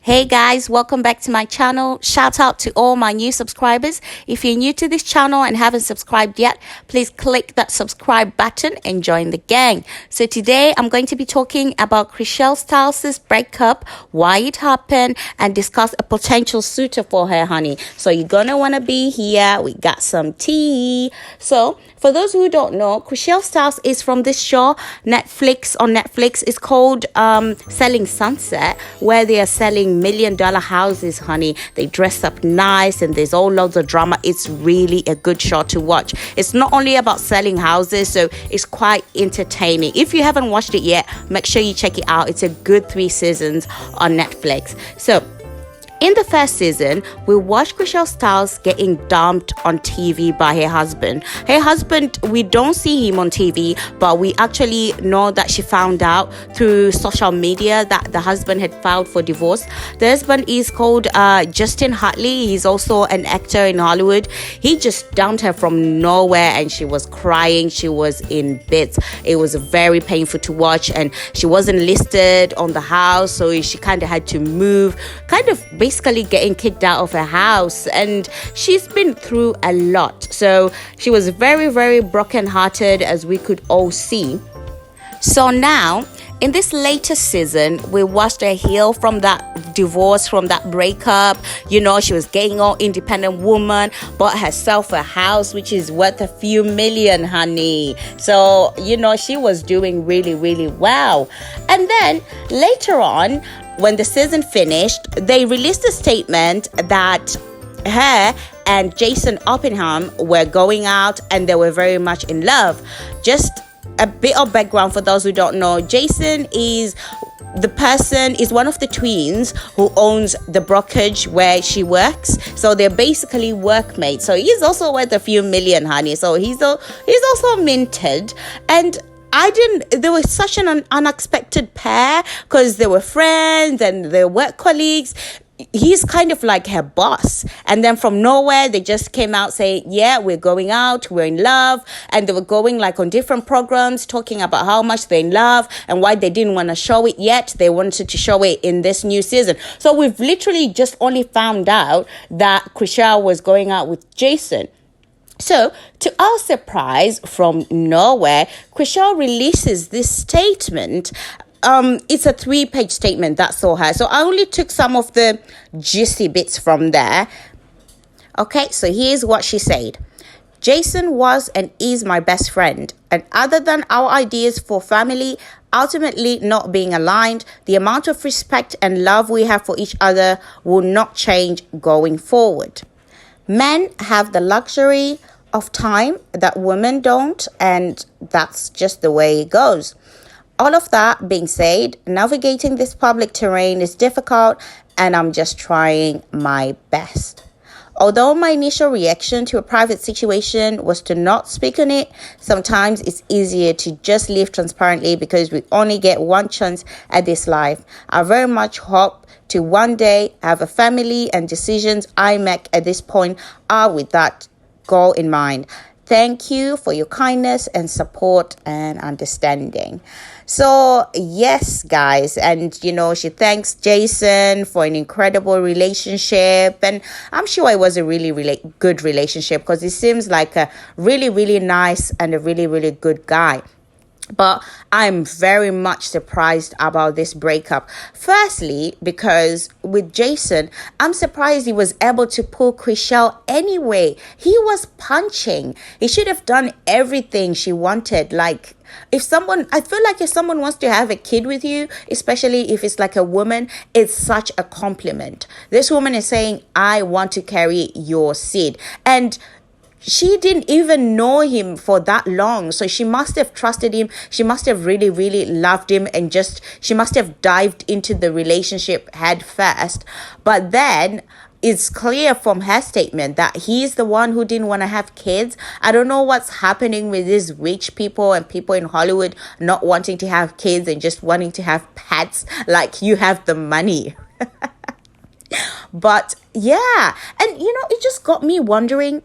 Hey guys, welcome back to my channel. Shout out to all my new subscribers. If you're new to this channel and haven't subscribed yet, please click that subscribe button and join the gang. So today I'm going to be talking about Chrishell Stause's breakup, why it happened, and discuss a potential suitor for her, honey. So you're gonna wanna be here. We got some tea. So for those who don't know, Chrishell Stause is from this show, Netflix. It's called Sellingsunset, where they are selling $1 million houses, honey. They dress up nice and there's all loads of drama. It's really a good show to watch. It's not only about selling houses, so it's quite entertaining. If you haven't watched it yet, make sure you check it out. It's a good 3 seasons on Netflix. So in the first season, we watched Chrishell Stause getting dumped on TV by her husband. Her husband, we don't see him on TV, but we actually know that she found out through social media that the husband had filed for divorce. The husband is called Justin Hartley. He's also an actor in Hollywood. He just dumped her from nowhere and she was crying. She was in bits. It was very painful to watch, and she wasn't listed on the house, so she kind of had to move, kind of basically getting kicked out of her house, and she's been through a lot. So she was very, very brokenhearted, as we could all see. So now in this latest season, we watched her heal from that divorce, from that breakup. You know, she was getting all independent woman, bought herself a house which is worth a few million, honey. So, you know, she was doing really, really well. And then later on, when the season finished, they released a statement that her and Jason Oppenheim were going out and they were very much in love. Just a bit of background for those who don't know. Jason is one of the twins who owns the brokerage where she works. So they're basically workmates. So he's also worth a few million, honey. So he's also minted. And they were such an unexpected pair because they were friends and they were work colleagues. He's kind of like her boss. And then from nowhere, they just came out saying, yeah, we're going out, we're in love. And they were going like on different programs, talking about how much they're in love and why they didn't want to show it yet. They wanted to show it in this new season. So we've literally just only found out that Chrishell was going out with Jason. So, to our surprise, from nowhere, Chrishell releases this statement. It's a 3-page statement, that's all her. So I only took some of the juicy bits from there. Okay, so here's what she said. Jason was and is my best friend. And other than our ideas for family ultimately not being aligned, the amount of respect and love we have for each other will not change going forward. Men have the luxury of time that women don't, and that's just the way it goes. All of that being said, navigating this public terrain is difficult, and I'm just trying my best. Although my initial reaction to a private situation was to not speak on it, sometimes it's easier to just live transparently because we only get one chance at this life. I very much hope to one day have a family, and decisions I make at this point are with that goal in mind. Thank you for your kindness and support and understanding. So yes, guys, and you know, she thanks Jason for an incredible relationship, and I'm sure it was a really good relationship because he seems like a really nice and a really good guy. But I'm very much surprised about this breakup. Firstly, because with Jason, I'm surprised he was able to pull Chrishell anyway. He was punching. He should have done everything she wanted. Like, I feel like if someone wants to have a kid with you, especially if it's like a woman, it's such a compliment. This woman is saying, I want to carry your seed. And she didn't even know him for that long. So she must have trusted him. She must have really loved him, and she must have dived into the relationship head first. But then it's clear from her statement that he's the one who didn't want to have kids. I don't know what's happening with these rich people and people in Hollywood not wanting to have kids and just wanting to have pets, like you have the money. But yeah, and you know, it just got me wondering,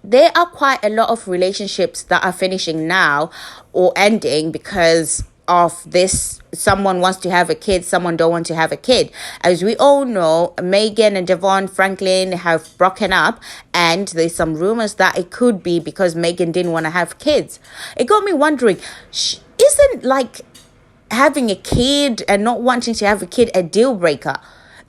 there are quite a lot of relationships that are finishing now or ending because of this, someone wants to have a kid, someone don't want to have a kid. As we all know, Meghan and Devon Franklin have broken up, and there's some rumors that it could be because Meghan didn't want to have kids. It got me wondering, isn't like having a kid and not wanting to have a kid a deal breaker?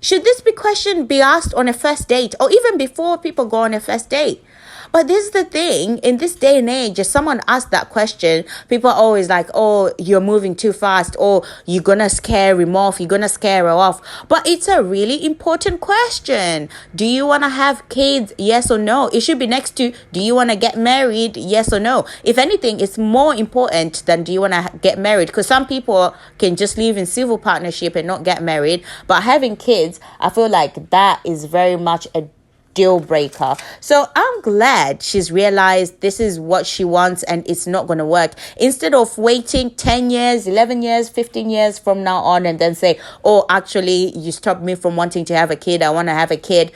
Should this question be asked on a first date, or even before people go on a first date? But this is the thing, in this day and age, if someone asks that question, people are always like, oh, you're moving too fast, or you're gonna scare him off, you're gonna scare her off. But it's a really important question. Do you want to have kids? Yes or no? It should be next to, do you want to get married? Yes or no? If anything, it's more important than do you want to get married, because some people can just live in civil partnership and not get married. But having kids, I feel like that is very much a deal breaker. So I'm glad she's realized this is what she wants and it's not going to work. Instead of waiting 10 years, 11 years, 15 years from now on and then say, oh, actually, you stopped me from wanting to have a kid. I want to have a kid.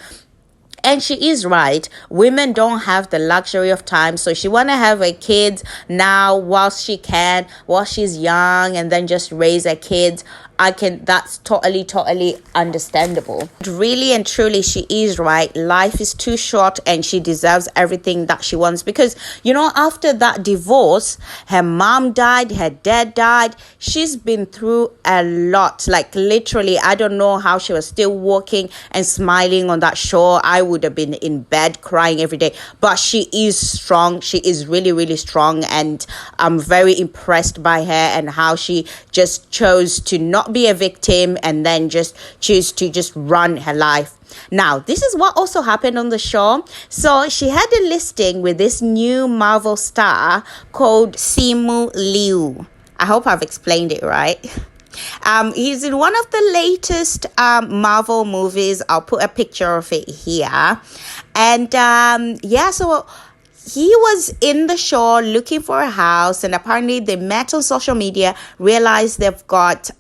And she is right. Women don't have the luxury of time. So she want to have a kid now whilst she can, while she's young, and then just raise her kids. That's totally understandable. Really and truly, she is right. Life is too short and she deserves everything that she wants, because, you know, after that divorce, her mom died, her dad died. She's been through a lot. Like literally, I don't know how she was still walking and smiling on that show. I would have been in bed crying every day, but she is strong. She is really strong, and I'm very impressed by her and how she just chose to not be a victim and then just choose to just run her life. Now, this is what also happened on the show. So she had a listing with this new Marvel star called Simu Liu. I hope I've explained it right. He's in one of the latest Marvel movies. I'll put a picture of it here. And so he was in the show looking for a house, and apparently they met on social media, realized they've got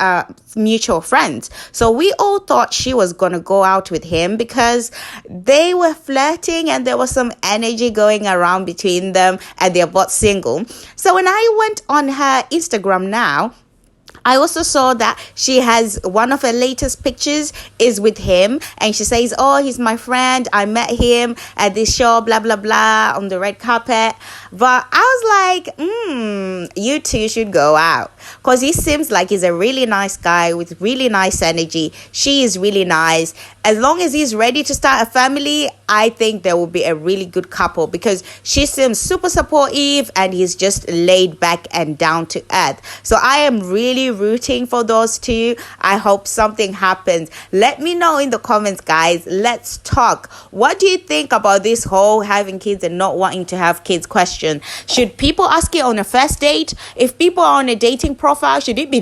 mutual friends. So we all thought she was going to go out with him because they were flirting and there was some energy going around between them, and they're both single. So when I went on her Instagram now, I also saw that she has one of her latest pictures is with him, and she says, oh, he's my friend. I met him at this show, blah, blah, blah, on the red carpet. But I was like, you two should go out, because he seems like he's a really nice guy with really nice energy. She is really nice. As long as he's ready to start a family, I think there will be a really good couple, because she seems super supportive and he's just laid back and down to earth. So I am really rooting for those two. I hope something happens. Let me know in the comments, guys. Let's talk. What do you think about this whole having kids and not wanting to have kids question? Should people ask it on a first date? If people are on a dating profile, should it be